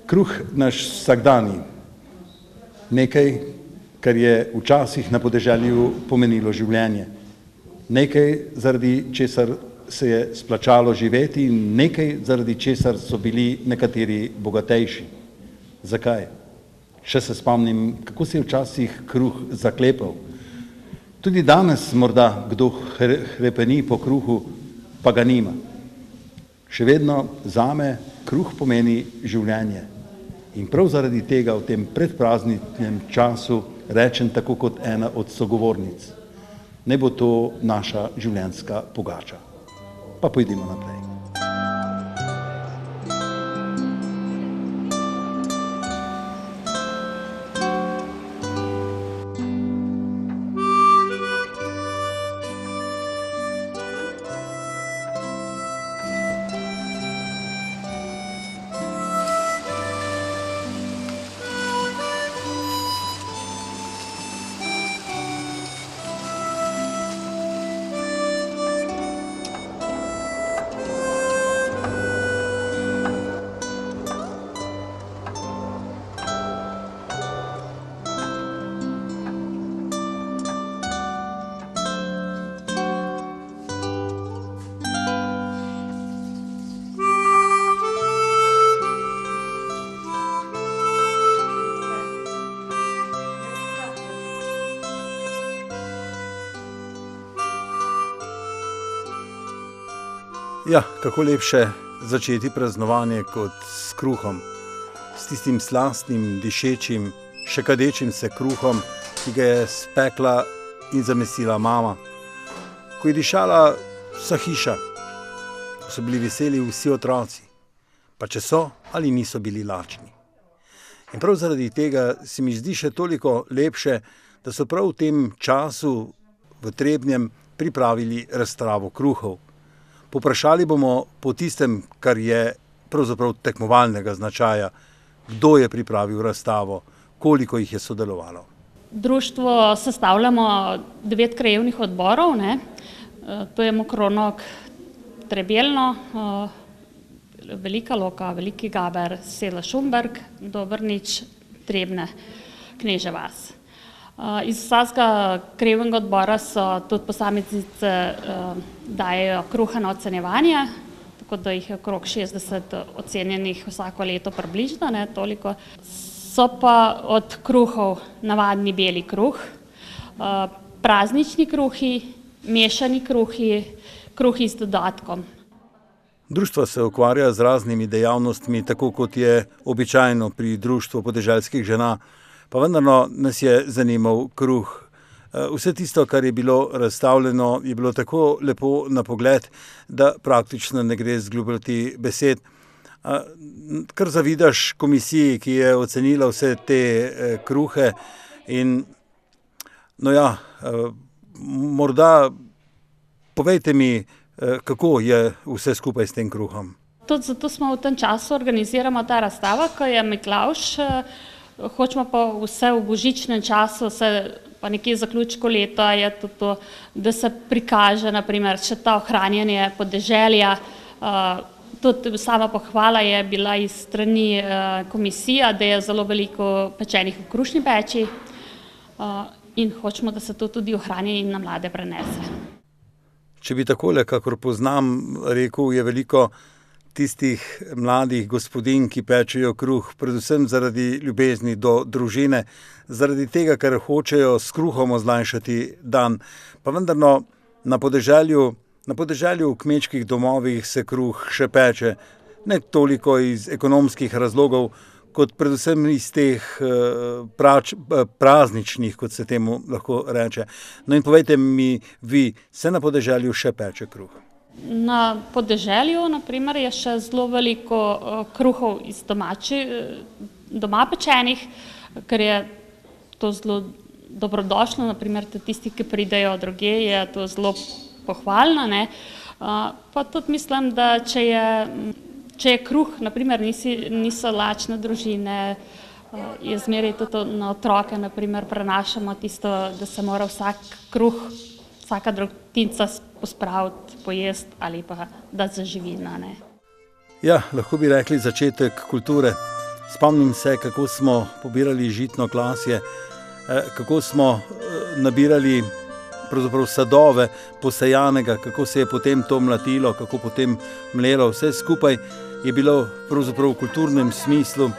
Kruh naš vsakdani, nekaj, kar je včasih na podeželju pomenilo življenje, nekaj, zaradi česar se je splačalo živeti in nekaj, zaradi česar so bili nekateri bogatejši. Zakaj? Še se spomnim, kako se je včasih kruh zaklepal. Tudi danes morda kdo hrepeni po kruhu, pa ga nima. Še vedno zame kruh pomeni življenje. In prav zaradi tega v tem predprazničnem času rečem tako kot ena od sogovornic. Ne bo to naša življenjska pogača. Pa pojdimo naprej. Ja, kako lepše začeti praznovanje kot s kruhom, s tistim slastnim, dišečim, še kadečim se kruhom, ki ga je spekla in zamesila mama. Ko je dišala vsa hiša, ko so bili veseli vsi otroci, pa če so ali niso bili lačni. In prav zaradi tega se mi zdi še toliko lepše, da so prav v tem času v Trebnjem pripravili razstavo kruhov. Poprašali bomo po tistem, kar je pravzaprav tekmovalnega značaja, kdo je pripravil razstavo, koliko jih je sodelovalo. Društvo sestavljamo 9 krajevnih odborov, ne? To je Mokronog, Trebelno, Velika Loka, Veliki Gaber, Sedla Šumberk, Dobrnič, Trebne, Knežja vas. Iz vsakega krajevnega odbora so tudi posameznice dajejo kruha na ocenjevanje, tako da jih je okrog 60 ocenjenih vsako leto približno, ne, toliko. So pa od kruhov navadni beli kruh, praznični kruhi, mešani kruhi, kruhi z dodatkom. Društvo se ukvarja z raznimi dejavnostmi, tako kot je običajno pri Društvu podeželskih žena, pa vendarno nas je zanimal kruh. Vse tisto, kar je bilo razstavljeno, je bilo tako lepo na pogled, da praktično ne gre zgubljati besed. Kar zavidaš komisiji, ki je ocenila vse te kruhe in no ja, morda povejte mi, kako je vse skupaj s tem kruhom. Tudi zato smo v tem času organiziramo ta razstava, ko je Miklavž. Hočemo pa vse v božičnem času, pa nekje v zaključku leta je tudi to, da se prikaže naprimer še ta ohranjanje podeželja. Tudi sama pohvala je bila iz strani komisije, da je zelo veliko pečenih v krušni peči in hočemo, da se to tudi ohranja in na mlade prenese. Če bi takole, kakor poznam, rekel, je veliko tistih mladih gospodinj, ki pečejo kruh, predvsem zaradi ljubezni do družine, zaradi tega, ker hočejo s kruhom ozlajšati dan. Pa vendarno na podeželju v kmečkih domovih se kruh še peče, ne toliko iz ekonomskih razlogov, kot predvsem iz teh prazničnih, kot se temu lahko reče. No in povejte mi vi, se na podeželju še peče kruh? Na podeželju, na primer, je še zelo veliko kruhov iz doma pečenih, ker je to zelo dobrodošlo, na primer, tisti, ki pridejo drugje, je to zelo pohvalno, ne. Pa tudi mislim, da če je kruh, na primer, niso lačne družine, je zmeraj tudi na otroke, na primer, prenašamo tisto, da se mora vsak kruh, vsaka drobtinca pospraviti, pojesti ali pa da zaživi, ne. Ja, lahko bi rekli začetek kulture. Spomnim se, kako smo pobirali žitno klasje, kako smo nabirali pravzaprav sadove posejanega, kako se je potem to mlatilo, kako potem mlelo. Vse skupaj je bilo pravzaprav v kulturnem smislu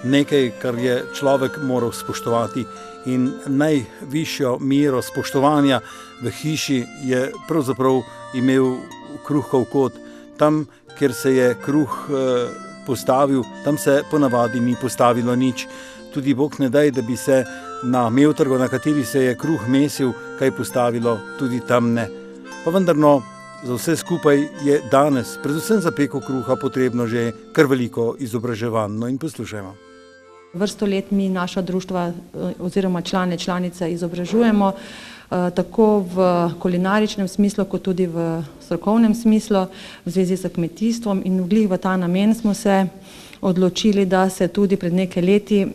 nekaj, kar je človek moral spoštovati. In najvišjo mero spoštovanja v hiši je pravzaprav imel kruhov kot. Tam, kjer se je kruh postavil, tam se ponavadi ni postavilo nič. Tudi Bog ne daj, da bi se na mevtrgo, na kateri se je kruh mesil, kaj postavilo, tudi tam ne. Pa vendarno, za vse skupaj je danes, predvsem za peko kruha, potrebno že kar veliko izobraževanj. No in poslušajmo. Vrsto let mi naša društva oziroma članice izobražujemo tako v kulinaričnem smislu, kot tudi v strokovnem smislu v zvezi s kmetijstvom, in glih v ta namen smo se odločili, da se tudi pred nekaj leti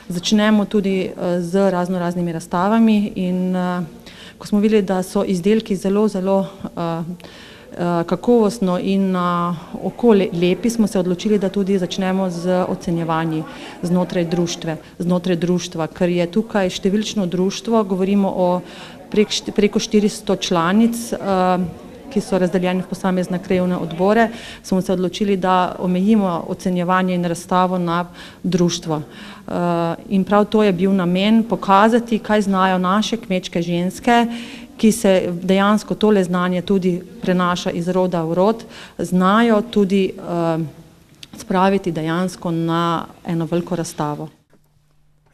začnemo tudi z raznimi razstavami. In ko smo videli, da so izdelki zelo kakovostno in okolje lepi, smo se odločili, da tudi začnemo z ocenjevanji znotraj društva, ker je tukaj številčno društvo, govorimo o preko 400 članic, ki so razdeljeni v posamezne krajevne odbore. Smo se odločili, da omejimo ocenjevanje in razstavo na društvo. In prav to je bil namen, pokazati, kaj znajo naše kmečke ženske, ki se dejansko tole znanje tudi prenaša iz roda v rod, znajo tudi spraviti dejansko na eno veliko razstavo.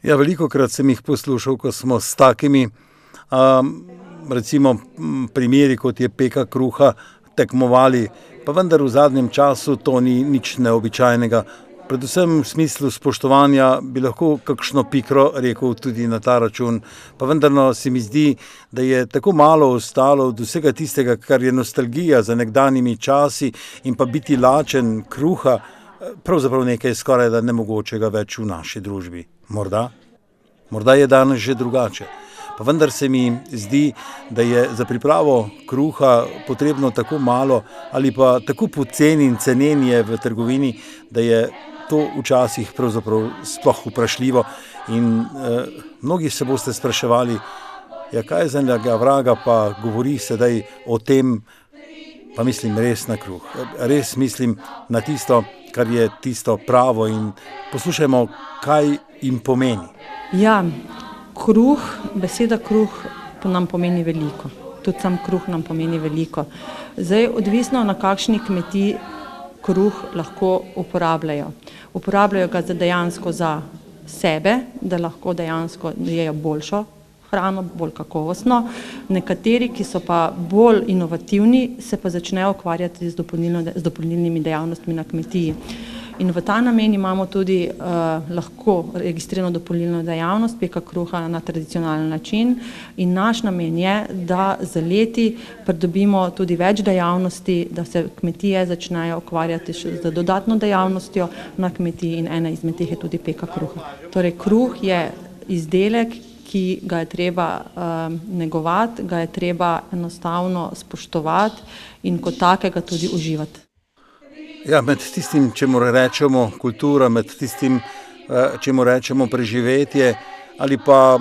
Ja, velikokrat sem jih poslušal, ko smo s takimi recimo primeri, kot je peka kruha, tekmovali, pa vendar v zadnjem času to ni nič neobičajnega. Predvsem v smislu spoštovanja bi lahko kakšno pikro rekel tudi na ta račun. Pa vendarno se mi zdi, da je tako malo ostalo od vsega tistega, kar je nostalgija za nekdanjimi časi, in pa biti lačen kruha, pravzaprav nekaj skoraj da nemogočega več v naši družbi. Morda je danes že drugače. Pa vendar se mi zdi, da je za pripravo kruha potrebno tako malo ali pa tako poceni in cenenje v trgovini, da je to včasih pravzaprav sploh vprašljivo. In mnogi se boste spraševali, ja, kaj za njega vraga pa govori sedaj o tem, pa mislim res na kruh. Res mislim na tisto, kar je tisto pravo, in poslušajmo, kaj jim pomeni. Ja, kruh, beseda kruh nam pomeni veliko. Tudi sam kruh nam pomeni veliko. Zdaj, odvisno na kakšni kmetiji kruh lahko uporabljajo. Uporabljajo ga dejansko za sebe, da lahko dejansko jejo boljšo hrano, bolj kakovostno. Nekateri, ki so pa bolj inovativni, se pa začnejo ukvarjati z dopolnilnimi dejavnostmi na kmetiji. In v ta namen imamo tudi lahko registrirano dopolnilno dejavnost, peka kruha na tradicionalen način. In naš namen je, da z leti pridobimo tudi več dejavnosti, da se kmetije začnejo ukvarjati z dodatno dejavnostjo na kmetiji, in ena izmed teh je tudi peka kruha. Torej, kruh je izdelek, ki ga je treba negovati, ga je treba enostavno spoštovati in kot takega tudi uživati. Ja, med tistim, čemu rečemo kultura, med tistim, čemu rečemo preživetje ali pa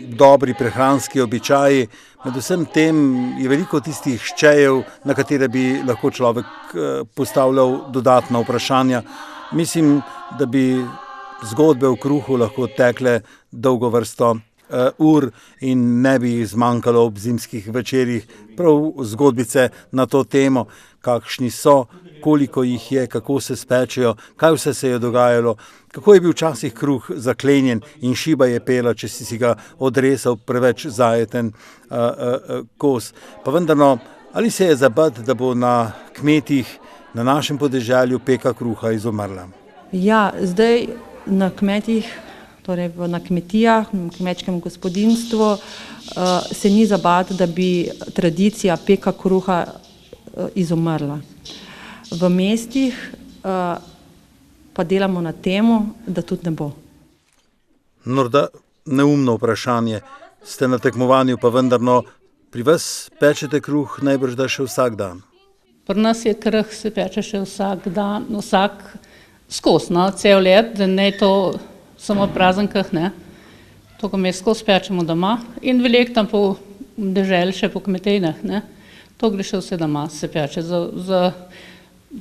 dobri prehranski običaji, med vsem tem je veliko tistih ščejev, na katere bi lahko človek postavljal dodatna vprašanja. Mislim, da bi zgodbe o kruhu lahko tekle dolgo vrsto ur in ne bi jih zmanjkalo ob zimskih večerjih. Prav zgodbice na to temo, kakšni so, koliko jih je, kako se spečejo, kaj vse se je dogajalo, kako je bil včasih kruh zaklenjen in šiba je pela, če si ga odresal preveč zajeten kos. Pa vendarno, ali se je zabati, da bo na kmetih, na našem podeželju peka kruha izumrla? Ja, zdaj na kmetih, torej na kmetijah, v kmečkem gospodinjstvu se ni zabati, da bi tradicija peka kruha izumrla. V mestih pa delamo na temu, da tudi ne bo. Morda neumno vprašanje. Ste na tekmovanju, pa vendarno pri vas pečete kruh najbrž da še vsak dan? Pri nas je kruh se peče še vsak dan, vsak skozi, no, cel let, da ne to samo v praznikih, ne. To, ko mi skozi pečemo doma in veliko tam po deželi, še po kmetijnah, ne. To gre še vse doma, se peče. Za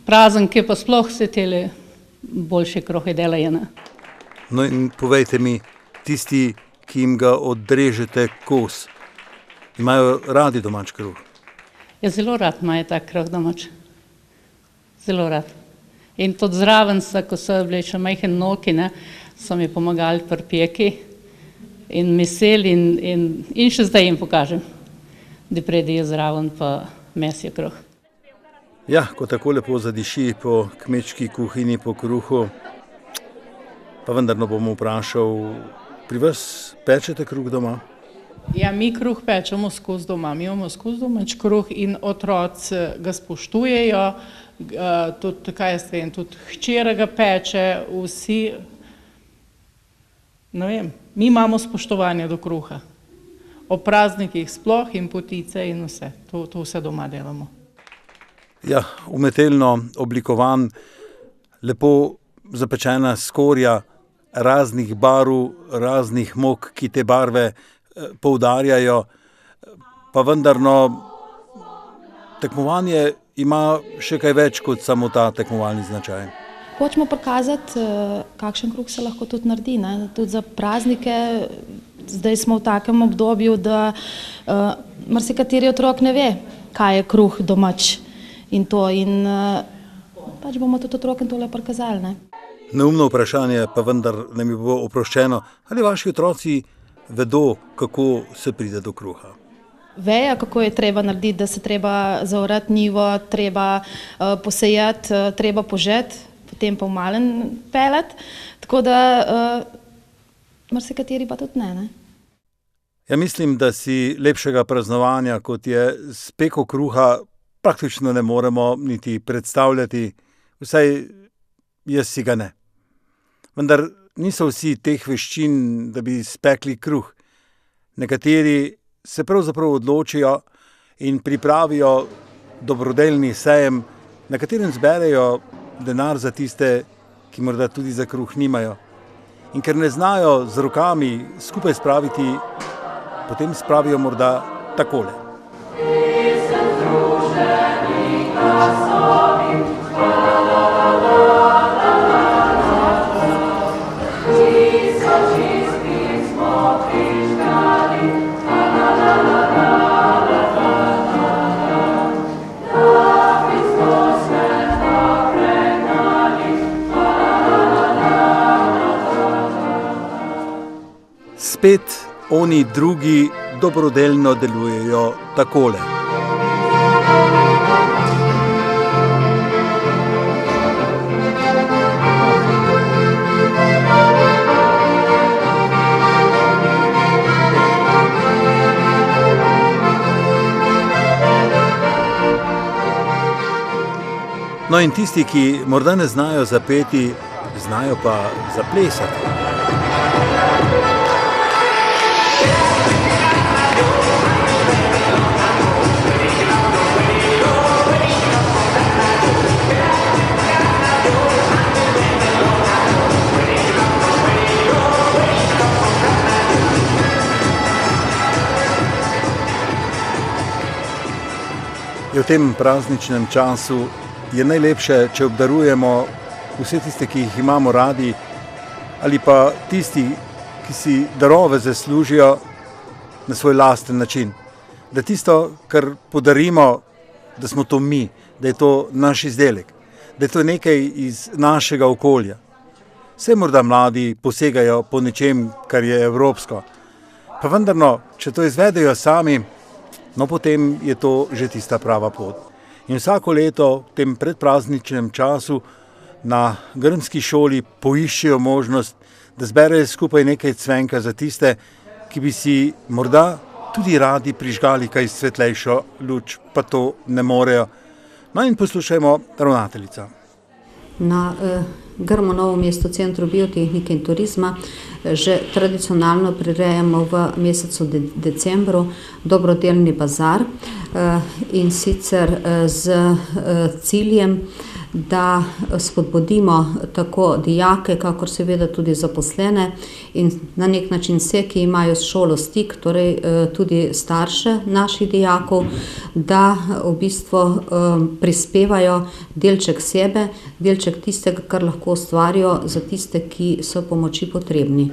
praznike pa sploh se tele boljše krohe delajo, ne. No in povejte mi, tisti, ki jim ga odrežete kos, imajo radi domač kruh? Ja, zelo rad imajo tak kruh domač. Zelo rad. In tudi zraven so, ko so bili še majhen noki, ne, so mi pomagali pri peki in mesel in še zdaj jim pokažem, da pridejo zraven pa mesijo kruh. Ja, ko tako lepo zadiši po kmečki kuhinji, po kruhu, pa vendar bom vprašal, pri vas pečete kruh doma? Ja, mi kruh pečemo skozi doma, mi imamo skozi domač kruh in otroci ga spoštujejo, tudi, kaj jaz vem, tudi hčera ga peče, vsi, ne vem, mi imamo spoštovanje do kruha. O praznikih sploh in potice in vse, to vse doma delamo. Ja, umetelno oblikovan, lepo zapečena skorja raznih barv, raznih mok, ki te barve poudarjajo, pa vendarno tekmovanje ima še kaj več kot samo ta tekmovalni značaj. Hočemo prikazati, kakšen kruh se lahko tudi naredi, ne? Tudi za praznike. Zdaj smo v takem obdobju, da marsikateri otrok ne ve, kaj je kruh domač in to. In pač bomo tudi otrokom tole prikazali, ne? Neumno vprašanje, pa vendar ne mi bo oproščeno, ali vaši otroci vedo, kako se pride do kruha? Vejo, kako je treba narediti, da se treba zaorati njivo, treba posejati, treba požeti, potem pa v malen pelati, tako da marsikateri pa tudi ne. Ja, mislim, da si lepšega praznovanja, kot je s peko kruha, praktično ne moremo niti predstavljati, vsaj jaz si ga ne. Vendar niso vsi teh veščin, da bi spekli kruh. Nekateri se pravzaprav odločijo in pripravijo dobrodelni sejem, na katerem zberejo denar za tiste, ki morda tudi za kruh nimajo. In ker ne znajo z rokami skupaj spraviti, potem spravijo morda takole. Spet oni drugi dobrodelno delujejo takole. No in tisti, ki morda ne znajo zapeti, znajo pa zaplesati. V tem prazničnem času je najlepše, če obdarujemo vse tiste, ki jih imamo radi, ali pa tisti, ki si darove zaslužijo na svoj lasten način. Da tisto, kar podarimo, da smo to mi, da je to naš izdelek, da je to nekaj iz našega okolja. Vse morda mladi posegajo po nečem, kar je evropsko. Pa vendarno, če to izvedejo sami, no potem je to že tista prava pot. In vsako leto v tem predprazničnem času na grmski šoli poiščejo možnost, da zberejo skupaj nekaj cvenka za tiste, ki bi si morda tudi radi prižgali kaj svetlejšo luč, pa to ne morejo. No in poslušajmo ravnateljico. Na Grmu Novo mesto Centru biotehnike in turizma že tradicionalno prirejamo v mesecu decembru dobrodelni bazar in sicer z ciljem, da spodbudimo tako dijake, kakor seveda tudi zaposlene in na nek način vse, ki imajo s šolo stik, torej tudi starše naših dijakov, da v bistvu prispevajo delček sebe, delček tistega, kar lahko ustvarijo za tiste, ki so pomoči potrebni.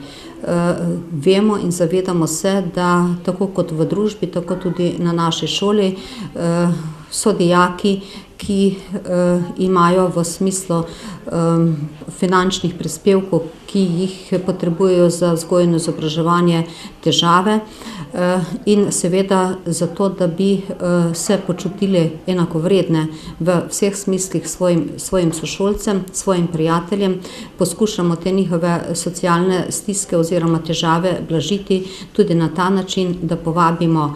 Vemo in zavedamo se, da tako kot v družbi, tako tudi na naši šoli so dijaki, ki imajo v smislu finančnih prispevkov, ki jih potrebujejo za vzgojo in izobraževanje, težave in seveda zato, da bi se počutili enakovredne v vseh smislih svojim sošolcem, svojim prijateljem, poskušamo te njihove socialne stiske oziroma težave blažiti tudi na ta način, da povabimo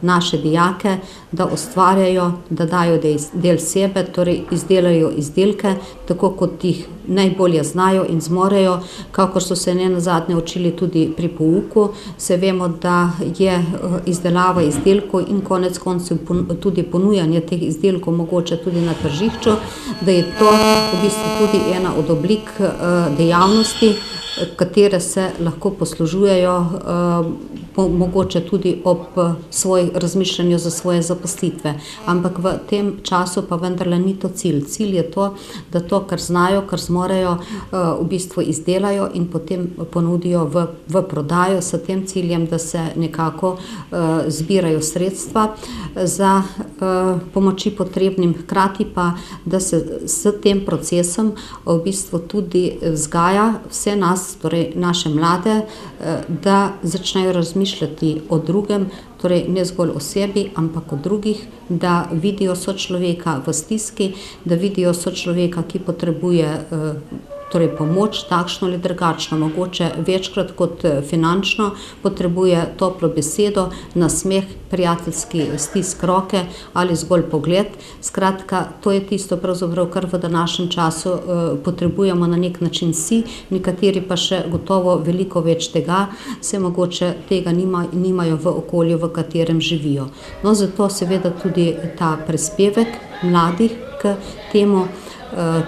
naše dijake, da ustvarjajo, da dajo del sebe, torej izdelajo izdelke, tako kot jih najbolje znajo in zmorejo, kakor so se nenazadnje učili tudi pri pouku. Se vemo, da je izdelava izdelkov in konec koncev tudi ponujanje teh izdelkov mogoče tudi na tržišču, da je to v bistvu tudi ena od oblik dejavnosti, katere se lahko poslužujejo mogoče tudi ob svojih razmišljanju za svoje zaposlitve. Ampak v tem času pa vendarle ni to cilj. Cilj je to, da to, kar znajo, kar zmorejo, v bistvu izdelajo in potem ponudijo v prodajo s tem ciljem, da se nekako zbirajo sredstva za pomoči potrebnim, hkrati pa, da se s tem procesom v bistvu tudi vzgaja vse nas, torej naše mlade, da začnejo razmišljati o drugem, torej ne zgolj o sebi, ampak o drugih, da vidijo sočloveka v stiski, da vidijo sočloveka, ki potrebuje torej pomoč, takšno ali drugačno, mogoče večkrat kot finančno, potrebuje toplo besedo, nasmeh, prijateljski stisk roke ali zgolj pogled. Skratka, to je tisto pravzaprav, kar v današnjem času potrebujemo na nek način vsi, nekateri pa še gotovo veliko več tega, se mogoče tega nimajo v okolju, v katerem živijo. No, zato seveda tudi ta prispevek mladih k temu,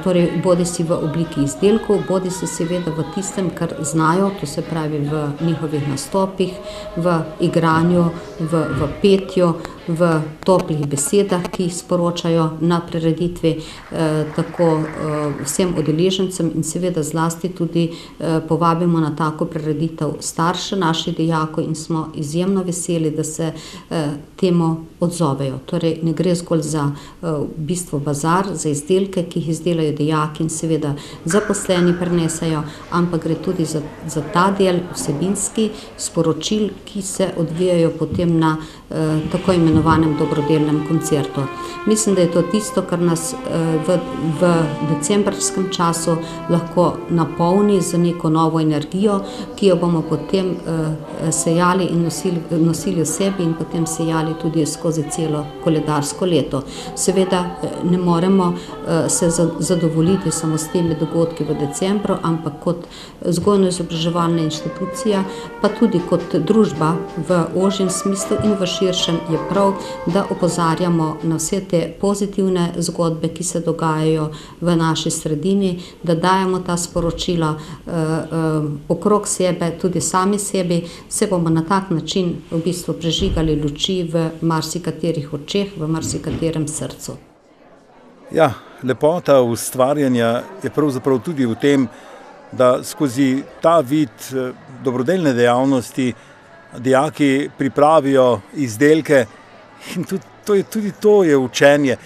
torej bodi si v obliki izdelkov, bodi si seveda v tistem, kar znajo, to se pravi v njihovih nastopih, v igranju, v petju, v toplih besedah, ki jih sporočajo na prireditvi tako vsem udeležencem in seveda zlasti tudi povabimo na tako prireditev starše naših dijakov in smo izjemno veseli, da se temu odzovejo. Torej ne gre zgolj za v bistvu bazar, za izdelke, ki jih izdelajo dijaki in seveda zaposleni prinesejo, ampak gre tudi za ta del vsebinski sporočil, ki se odvijajo potem na tako imenovanem dobrodelnem koncertu. Mislim, da je to tisto, kar nas v decembrskem času lahko napolni z neko novo energijo, ki jo bomo potem sejali in nosili v sebi in potem sejali tudi skozi celo koledarsko leto. Seveda ne moremo se zadovoljiti samo s temi dogodki v decembru, ampak kot vzgojno-izobraževalna inštitucija, pa tudi kot družba v ožjem smislu in v širšem je prav, da opozarjamo na vse te pozitivne zgodbe, ki se dogajajo v naši sredini, da dajemo ta sporočila okrog sebe, tudi sami sebi, se bomo na tak način v bistvu prežigali luči v marsikaterih očeh, v marsikaterem srcu. Ja, lepota ustvarjanja je pravzaprav tudi v tem, da skozi ta vid dobrodelne dejavnosti dijaki pripravijo izdelke in tudi to je učenje.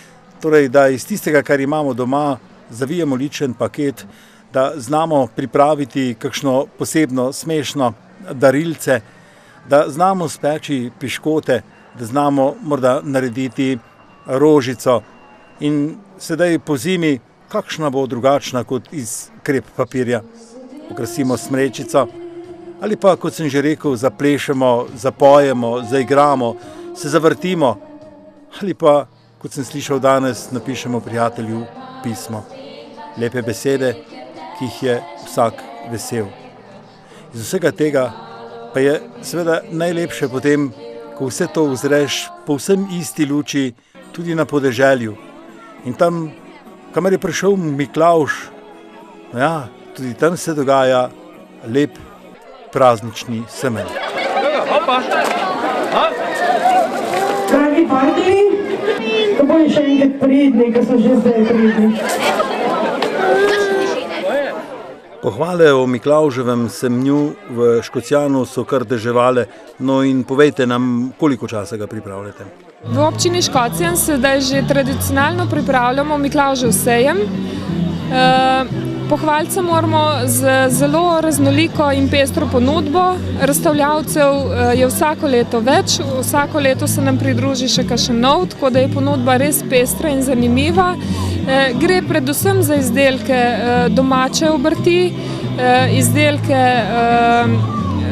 Torej, da iz tistega, kar imamo doma, zavijemo ličen paket, da znamo pripraviti kakšno posebno smešno darilce, da znamo speči piškote, da znamo morda narediti rožico in sedaj po zimi, kakšna bo drugačna kot iz krep papirja. Okrasimo smrečico ali pa, kot sem že rekel, zaplešemo, zapojemo, zaigramo, se zavrtimo ali pa, kot sem slišal danes, napišemo prijatelju pismo. Lepe besede, ki jih je vsak vesel. Iz vsega tega pa je seveda najlepše potem, ko vse to uzreš povsem isti luči tudi na podeželju. In tam Kamor je prišel Miklavž, ja, tudi tam se dogaja lep praznični semen. Dragi partnerji, da bojo še enkrat pridni, ker so že zdaj pridni. Pohvale o Miklavževem semnju v Škocjanu so kar deževale, no in povejte nam, koliko časa ga pripravljate. V občini Škocjan sedaj že tradicionalno pripravljamo Miklavžev sejem. Pohvaliti se moramo z zelo raznoliko in pestro ponudbo. Razstavljavcev je vsako leto več, vsako leto se nam pridruži še kakšen nov, tako da je ponudba res pestra in zanimiva. Gre predvsem za izdelke domače obrti, izdelke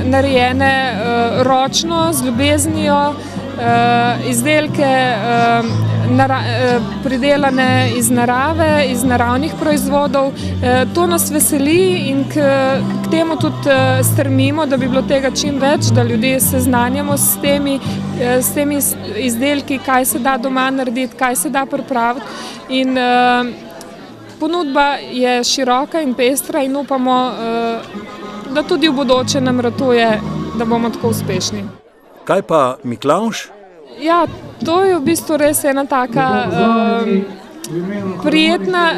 narejene ročno, z ljubeznijo, izdelke pridelane iz narave, iz naravnih proizvodov. To nas veseli in k temu tudi strmimo, da bi bilo tega čim več, da ljudje seznanjamo s temi izdelki, kaj se da doma narediti, kaj se da pripraviti. In ponudba je široka in pestra in upamo, da tudi v bodoče nam ratuje, da bomo tako uspešni. Kaj pa Miklavž? Ja, to je v bistvu res ena taka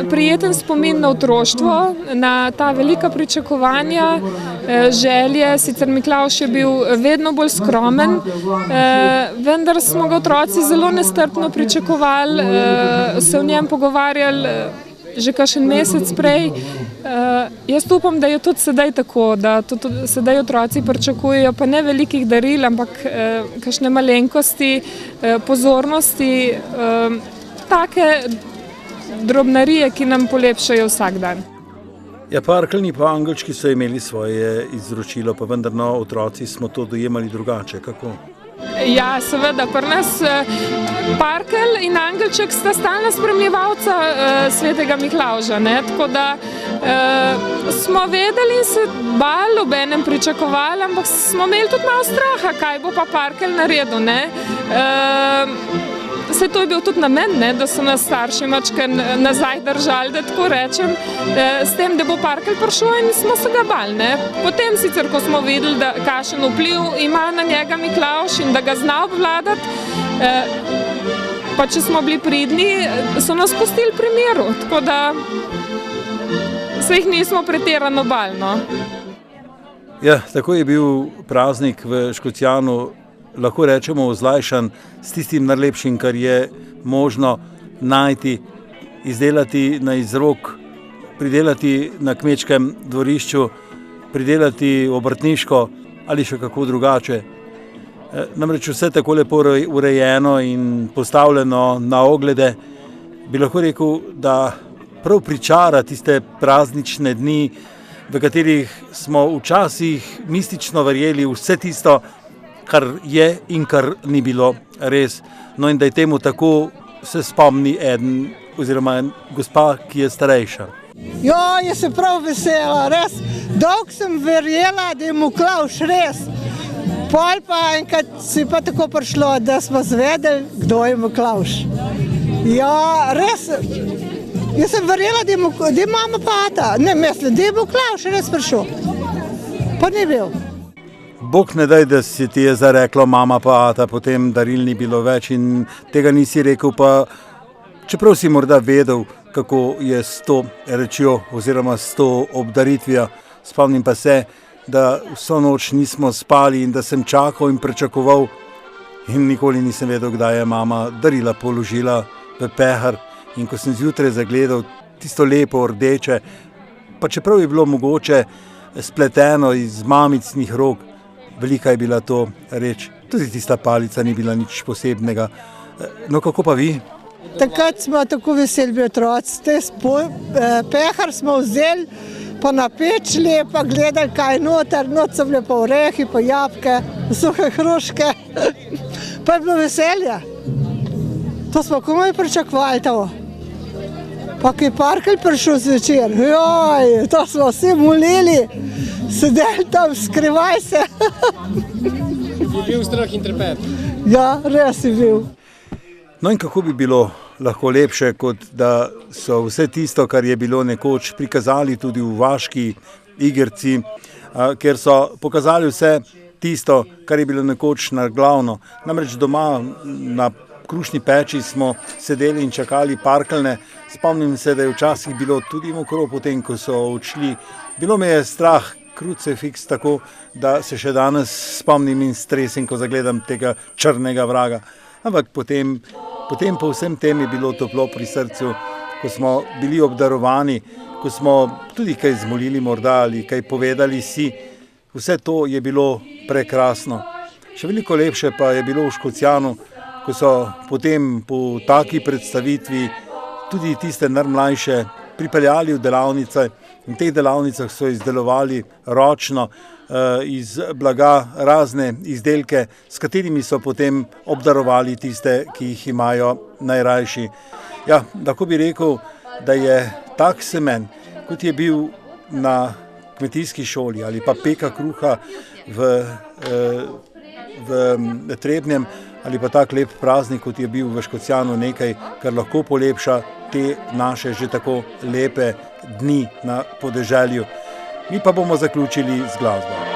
prijeten spomin na otroštvo, na ta velika pričakovanja, želje. Sicer Miklavž je bil vedno bolj skromen, vendar smo ga otroci zelo nestrpno pričakovali, se o njem pogovarjali že kakšen mesec prej. Jaz upam, da je tudi sedaj tako, da tudi sedaj otroci pričakujejo pa ne velikih daril, ampak kakšne malenkosti, pozornosti, take drobnarije, ki nam polepšajo vsak dan. Ja, parkeljni pa angelčki so imeli svoje izročilo, pa vendar no, otroci smo to dojemali drugače. Kako? Ja, seveda, pri nas parkelj in angelček sta stalna spremljevalca svetega Miklavža, ne? Tako da smo vedeli in se bali, obenem pričakovali, ampak smo imeli tudi malo straha, kaj bo pa parkelj naredil, ne? Vse to je bil tudi namen, ne, da so nas starši mačke nazaj držali, da tako rečem, s tem, da bo parkelj prišel in smo se ga bali, ne. Potem sicer, ko smo videli, da kakšen vpliv ima na njega Miklavž in da ga zna obvladati, pa če smo bili pridni, so nas pustili pri miru, tako da se jih nismo pretirano bali, no. Ja, tako je bil praznik v Škocjanu, lahko rečemo ozlajšan s tistim najlepšim, kar je možno najti, izdelati na izrok, pridelati na kmečkem dvorišču, pridelati obrtniško ali še kako drugače. Namreč vse tako lepo urejeno in postavljeno na oglede, bi lahko rekel, da prav pričara tiste praznične dni, v katerih smo včasih mistično verjeli vse tisto, kar je in kar ni bilo res. No in da je temu tako, se spomni eden oziroma gospa, ki je starejša. Jo, jaz sem prav vesela, res. Dolgo sem verjela, da je Miklavž res. Pol pa enkrat si pa tako prišlo, da smo zvedeli, kdo je Miklavž. Ja, res. Jaz sem verjela, da je mama pa ata. Ne, mislim, da je Miklavž res prišel. Pa ni bil. Bog ne daj, da si ti je zareklo mama pa ata, potem daril ni bilo več in tega nisi rekel, pa čeprav si morda vedel, kako je s to rečjo oziroma s to obdaritvijo. Spomnim pa se, da vso noč nismo spali in da sem čakal in pričakoval in nikoli nisem vedel, kdaj je mama darila položila v pehar. In ko sem zjutraj zagledal tisto lepo rdeče, pa čeprav je bilo mogoče spleteno iz mamicnih rok, velika je bila to reč. Tudi tista palica ni bila nič posebnega. No, kako pa vi? Takrat smo tako veseli bili otroci. Pehar smo vzeli, pa napečili, pa gledali, kaj je noter. Not so bile pa orehi, pa jabolke, suhe hruške. Pa je bilo veselje. To smo komaj pričakovali to. Pa ko je parkelj prišel zvečer, joj, to smo vsi molili. Sedeli tam, skrivaj se. Je bil strah in trepet. Ja, res je bil. No in kako bi bilo lahko lepše, kot da so vse tisto, kar je bilo nekoč, prikazali tudi v vaški igrici, ker so pokazali vse tisto, kar je bilo nekoč naglavno. Namreč doma na krušni peči smo sedeli in čakali parkeljne. Spomnim se, da je včasih bilo tudi mokro potem, ko so odšli. Bilo me je strah, krucifiks, tako da se še danes spomnim in stresim, ko zagledam tega črnega vraga. Ampak potem po vsem tem je bilo toplo pri srcu, ko smo bili obdarovani, ko smo tudi kaj zmolili morda ali kaj povedali si. Vse to je bilo prekrasno. Še veliko lepše pa je bilo v Škocjanu, ko so potem po taki predstavitvi tudi tiste najmlajše pripeljali v delavnice in v teh delavnicah so izdelovali ročno iz blaga razne izdelke, s katerimi so potem obdarovali tiste, ki jih imajo najrajši. Ja, lahko bi rekel, da je tak semen, kot je bil na kmetijski šoli ali pa peka kruha v Trebnjem ali pa tak lep praznik, kot je bil v Škocjanu, nekaj, kar lahko polepša te naše že tako lepe dni na podeželju. Mi pa bomo zaključili z glasbo.